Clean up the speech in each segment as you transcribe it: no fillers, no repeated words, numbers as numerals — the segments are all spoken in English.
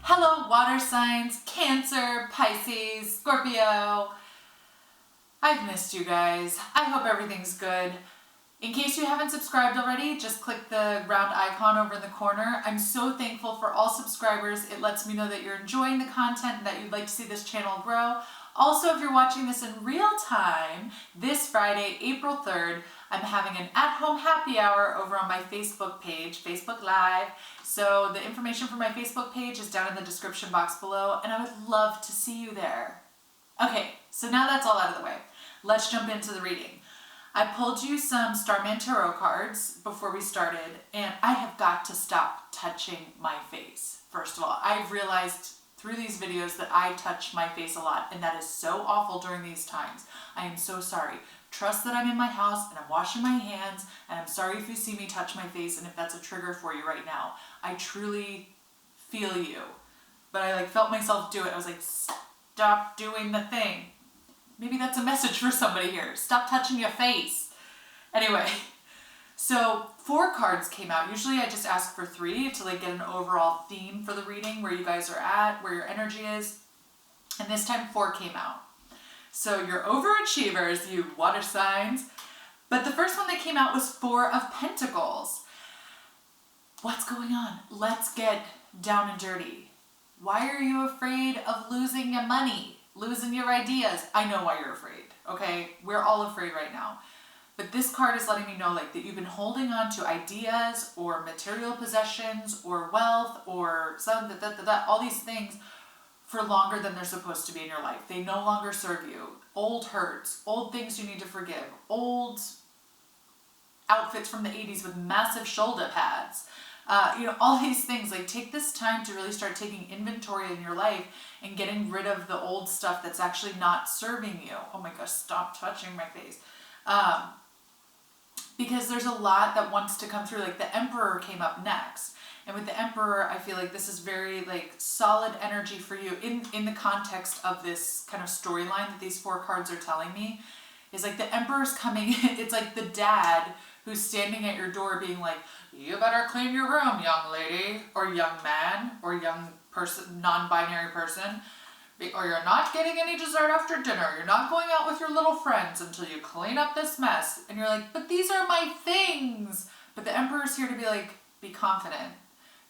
Hello, water signs, Cancer, Pisces, Scorpio. I've missed you guys. I hope everything's good. In case you haven't subscribed already, just click the round icon over in the corner. I'm so thankful for all subscribers. It lets me know that you're enjoying the content and that you'd like to see this channel grow. Also, if you're watching this in real time, this Friday, April 3rd, I'm having an at-home happy hour over on my Facebook page, Facebook Live. So the information for my Facebook page is down in the description box below, and I would love to see you there. Okay, so now that's all out of the way. Let's jump into the reading. I pulled you some Starman Tarot cards before we started, and I have got to stop touching my face. First of all, I've realized through these videos that I touch my face a lot, and that is so awful during these times. I am so sorry. Trust that I'm in my house and I'm washing my hands, and I'm sorry if you see me touch my face and if that's a trigger for you right now. I truly feel you. But I felt myself do it. I was like, stop doing the thing. Maybe that's a message for somebody here. Stop touching your face. Anyway, so 4 cards came out. Usually I just ask for 3 to get an overall theme for the reading, where you guys are at, where your energy is. And this time 4 came out. So you're overachievers, you water signs. But the first one that came out was 4 of Pentacles. What's going on? Let's get down and dirty. Why are you afraid of losing your money? Losing your ideas? I know why you're afraid, okay? We're all afraid right now. But this card is letting me know that you've been holding on to ideas or material possessions or wealth or all these things for longer than they're supposed to be in your life. They no longer serve you. Old hurts, old things you need to forgive, old outfits from the 80s with massive shoulder pads. All these things. Take this time to really start taking inventory in your life and getting rid of the old stuff that's actually not serving you. Oh my gosh, stop touching my face. Because there's a lot that wants to come through. The Emperor came up next. And with the Emperor, I feel like this is very solid energy for you in the context of this kind of storyline that these 4 cards are telling me. Is the Emperor's coming. It's the dad who's standing at your door being like, you better clean your room, young lady, or young man, or young person, non-binary person, or you're not getting any dessert after dinner. You're not going out with your little friends until you clean up this mess. And you're like, but these are my things. But the Emperor's here to be be confident.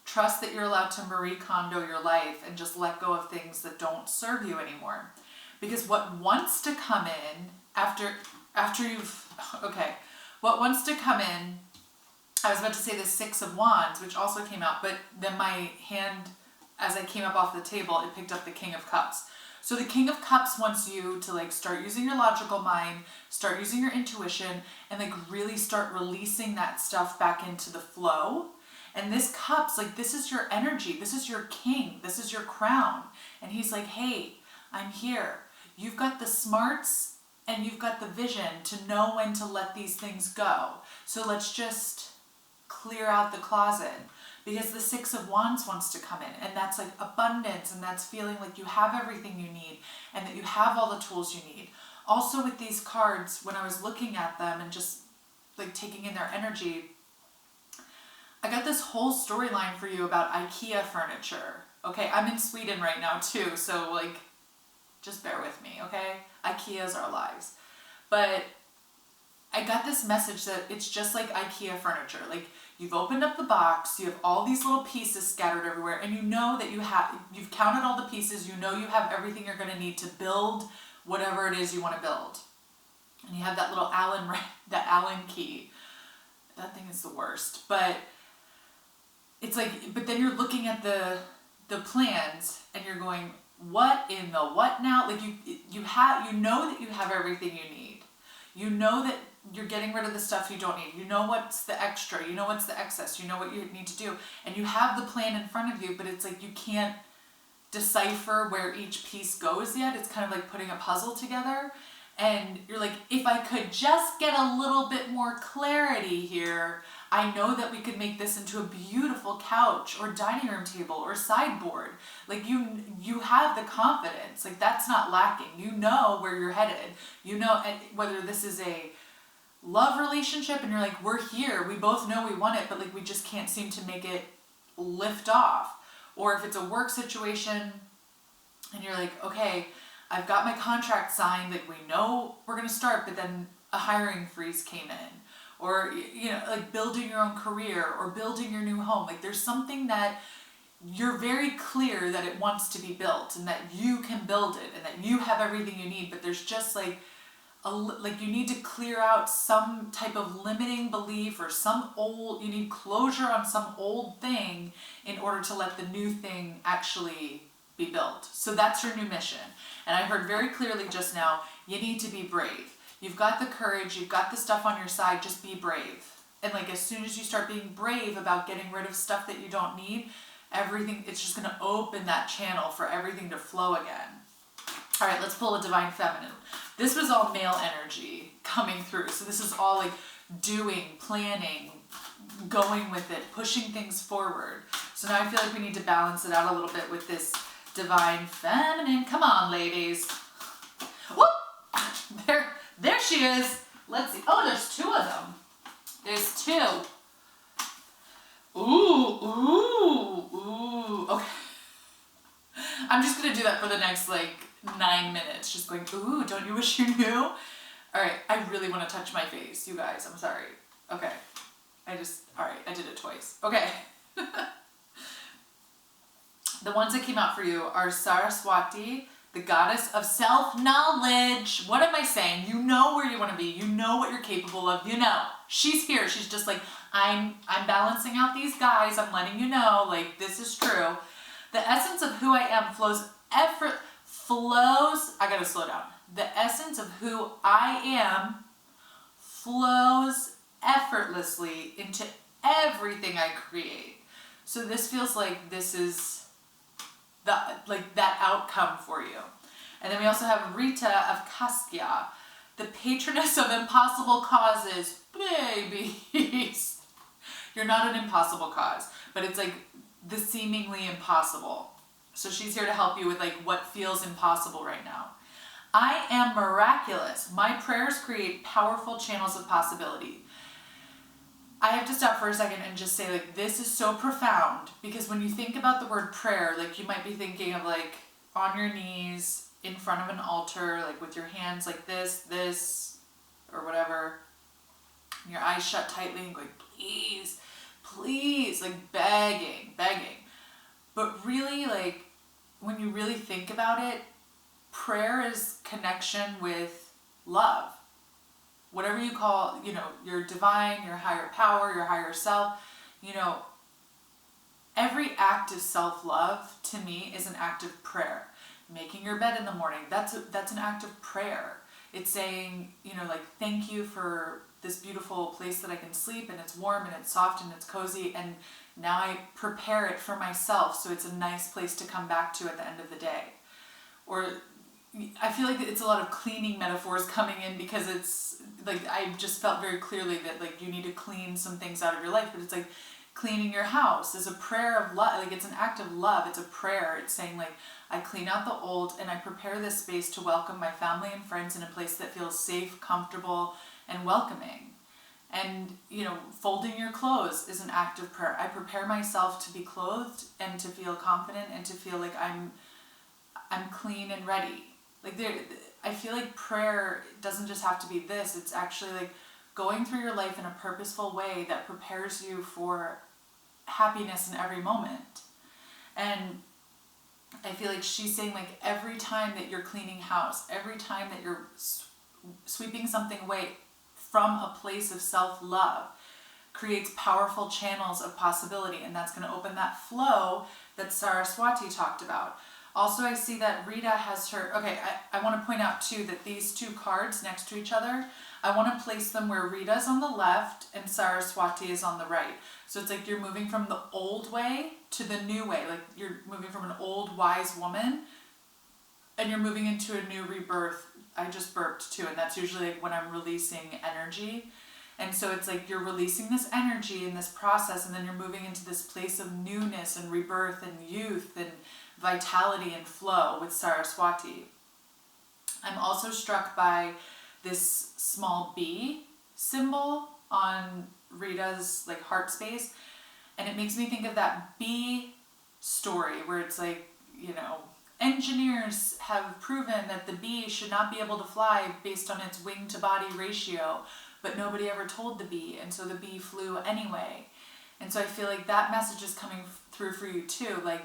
Trust that you're allowed to Marie Kondo your life and just let go of things that don't serve you anymore. Because what wants to come in after you've, okay, what wants to come in, I was about to say the 6 of Wands, which also came out, but then my hand, as I came up off the table, it picked up the King of Cups. So the King of Cups wants you to start using your logical mind, start using your intuition, and really start releasing that stuff back into the flow. And this Cups, this is your energy, this is your king, this is your crown. And he's like, hey, I'm here. You've got the smarts and you've got the vision to know when to let these things go. So let's just clear out the closet, because the 6 of Wands wants to come in, and that's abundance, and that's feeling you have everything you need and that you have all the tools you need. Also with these cards, when I was looking at them and just taking in their energy, I got this whole storyline for you about IKEA furniture. Okay, I'm in Sweden right now too, so just bear with me, okay? IKEA's our lives. But I got this message that it's just like IKEA furniture. You've opened up the box, you have all these little pieces scattered everywhere, and you know that you've counted all the pieces, you know you have everything you're going to need to build whatever it is you want to build. And you have that little Allen key. That thing is the worst. But it's but then you're looking at the plans and you're going, what in the what now? You know that you have everything you need. You know that you're getting rid of the stuff you don't need. You know what's the extra. You know what's the excess. You know what you need to do. And you have the plan in front of you, but it's you can't decipher where each piece goes yet. It's kind of putting a puzzle together. And you're if I could just get a little bit more clarity here, I know that we could make this into a beautiful couch or dining room table or sideboard. You have the confidence. That's not lacking. You know where you're headed. You know whether this is a love relationship and you're like, we're here, we both know we want it, but like we just can't seem to make it lift off. Or if it's a work situation and you're like, okay, I've got my contract signed, like we know we're gonna start, but then a hiring freeze came in. Or, you know, like building your own career or building your new home. Like there's something that you're very clear that it wants to be built and that you can build it and that you have everything you need, but there's just like you need to clear out some type of limiting belief or you need closure on some old thing in order to let the new thing actually be built. So that's your new mission. And I heard very clearly just now, you need to be brave. You've got the courage, you've got the stuff on your side, just be brave. And like as soon as you start being brave about getting rid of stuff that you don't need, it's just gonna open that channel for everything to flow again. All right, let's pull a divine feminine. This was all male energy coming through. So this is all like doing, planning, going with it, pushing things forward. So now I feel like we need to balance it out a little bit with this divine feminine. Come on, ladies. Whoop! There she is. Let's see. Oh, there's two of them. There's two. Ooh. Okay. I'm just going to do that for the next like 9 minutes. Just going, ooh, don't you wish you knew? All right. I really want to touch my face, you guys. I'm sorry. Okay. all right, I did it twice. Okay. The ones that came out for you are Saraswati, the goddess of self-knowledge. What am I saying? You know where you want to be. You know what you're capable of. You know. She's here. She's just like, I'm balancing out these guys. I'm letting you know, like, this is true. The essence of who I am flows, I gotta slow down. The essence of who I am flows effortlessly into everything I create. So this feels like this is that outcome for you. And then we also have Rita of Kaskia, the patroness of impossible causes. Babies. You're not an impossible cause, but it's like the seemingly impossible. So she's here to help you with like what feels impossible right now. I am miraculous. My prayers create powerful channels of possibility. I have to stop for a second and just say, like, this is so profound, because when you think about the word prayer, like, you might be thinking of, like, on your knees, in front of an altar, like, with your hands like this, or whatever, and your eyes shut tightly and going, please, please, like, begging. But really, like, when you really think about it, prayer is connection with love. Whatever you call, your divine, your higher power, your higher self, every act of self-love to me is an act of prayer. Making your bed in the morning, that's an act of prayer. It's saying, like, thank you for this beautiful place that I can sleep, and it's warm and it's soft and it's cozy, and now I prepare it for myself so it's a nice place to come back to at the end of the day. Or I feel like it's a lot of cleaning metaphors coming in, because it's like, I just felt very clearly that, like, you need to clean some things out of your life, but it's like cleaning your house is a prayer of love. Like, it's an act of love. It's a prayer. It's saying, like, I clean out the old and I prepare this space to welcome my family and friends in a place that feels safe, comfortable, and welcoming. And, folding your clothes is an act of prayer. I prepare myself to be clothed and to feel confident and to feel like I'm clean and ready. Like, I feel like prayer doesn't just have to be this. It's actually like going through your life in a purposeful way that prepares you for happiness in every moment. And I feel like she's saying, like, every time that you're cleaning house, every time that you're sweeping something away from a place of self-love, creates powerful channels of possibility. And that's going to open that flow that Saraswati talked about. Also, I see that Rita has her... Okay, I want to point out, too, that these two cards next to each other, I want to place them where Rita's on the left and Saraswati is on the right. So it's like you're moving from the old way to the new way. Like, you're moving from an old, wise woman, and you're moving into a new rebirth. I just burped, too, and that's usually like when I'm releasing energy. And so it's like you're releasing this energy in this process, and then you're moving into this place of newness and rebirth and youth and vitality and flow with Saraswati. I'm also struck by this small bee. symbol on Rita's like heart space. And it makes me think of that bee story where it's like, you know, engineers have proven that the bee should not be able to fly based on its wing to body ratio, but nobody ever told the bee, and so the bee flew anyway. And so I feel like that message is coming through for you too. Like,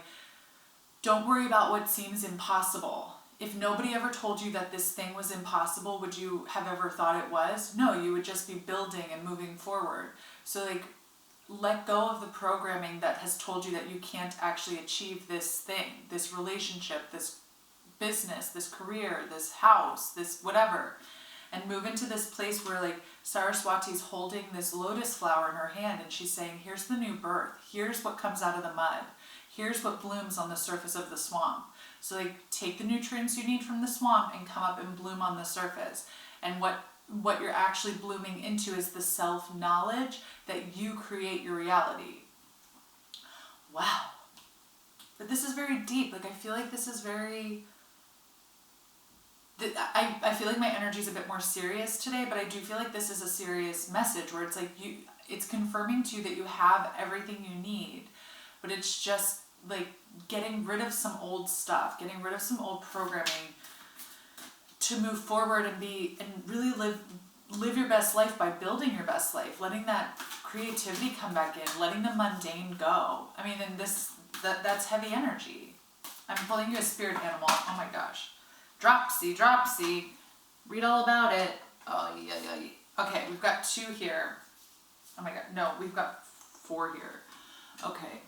don't worry about what seems impossible. If nobody ever told you that this thing was impossible, would you have ever thought it was? No, you would just be building and moving forward. So like, let go of the programming that has told you that you can't actually achieve this thing, this relationship, this business, this career, this house, this whatever. And move into this place where like Saraswati's holding this lotus flower in her hand and she's saying, here's the new birth. Here's what comes out of the mud. Here's what blooms on the surface of the swamp. So like take the nutrients you need from the swamp and come up and bloom on the surface. And what you're actually blooming into is the self-knowledge that you create your reality. Wow. But this is very deep. Like I feel like this is very... I feel like my energy is a bit more serious today, but I do feel like this is a serious message where it's like it's confirming to you that you have everything you need, but it's just like getting rid of some old stuff, getting rid of some old programming to move forward and really live your best life by building your best life, letting that creativity come back in, letting the mundane go. I mean, and that's heavy energy. I'm pulling you a spirit animal. Oh my gosh. Dropsy, Dropsy. Read all about it. Oh, yeah. Okay, we've got 2 here. Oh my god, no, we've got 4 here. Okay.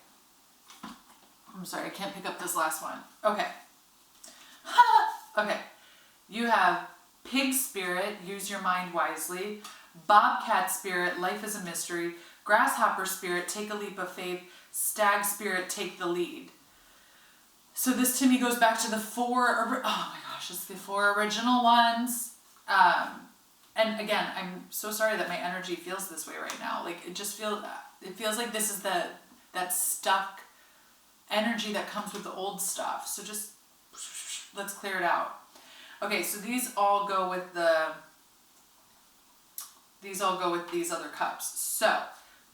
I'm sorry, I can't pick up this last one. Okay. Okay. You have pig spirit, use your mind wisely. Bobcat spirit, life is a mystery. Grasshopper spirit, take a leap of faith. Stag spirit, take the lead. So this to me goes back to the 4, oh my gosh, it's the 4 original ones. And again, I'm so sorry that my energy feels this way right now. Like it feels like this is that stuck energy that comes with the old stuff. So just, let's clear it out. Okay, so these all go with these other cups. So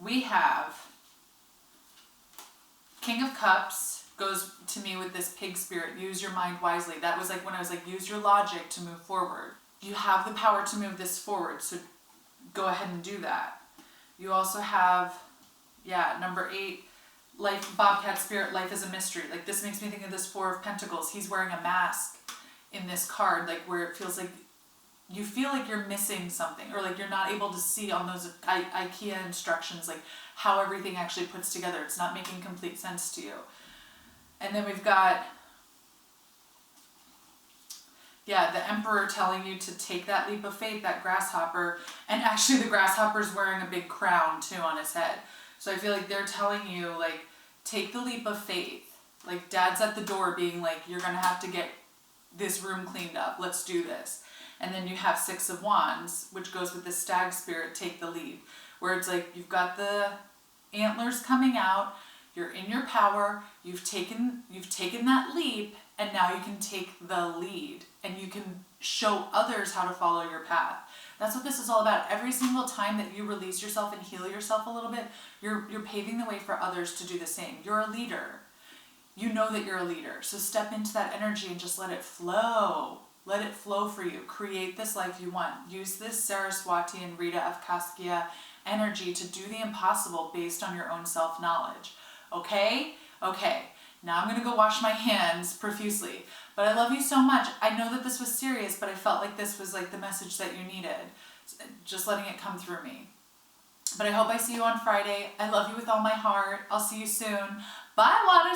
we have King of Cups goes to me with this pig spirit, use your mind wisely. That was like when I was like, use your logic to move forward. You have the power to move this forward, so go ahead and do that. You also have, number 8, life, Bobcat spirit, life is a mystery. Like this makes me think of this 4 of Pentacles. He's wearing a mask in this card, like where it feels like you feel like you're missing something, or like you're not able to see on those IKEA instructions, like how everything actually puts together. It's not making complete sense to you. And then we've got, the Emperor telling you to take that leap of faith, that grasshopper. And actually the grasshopper's wearing a big crown too on his head. So I feel like they're telling you, like, take the leap of faith. Like Dad's at the door being like, you're going to have to get this room cleaned up. Let's do this. And then you have 6 of Wands, which goes with the stag spirit, take the lead. Where it's like, you've got the antlers coming out. You're in your power, you've taken that leap, and now you can take the lead and you can show others how to follow your path. That's what this is all about. Every single time that you release yourself and heal yourself a little bit, you're paving the way for others to do the same. You're a leader. You know that you're a leader. So step into that energy and just let it flow. Let it flow for you. Create this life you want. Use this Saraswati and Rita of Kaskia energy to do the impossible based on your own self-knowledge. Okay? Okay. Now I'm going to go wash my hands profusely. But I love you so much. I know that this was serious, but I felt like this was like the message that you needed. Just letting it come through me. But I hope I see you on Friday. I love you with all my heart. I'll see you soon. Bye, water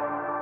signs!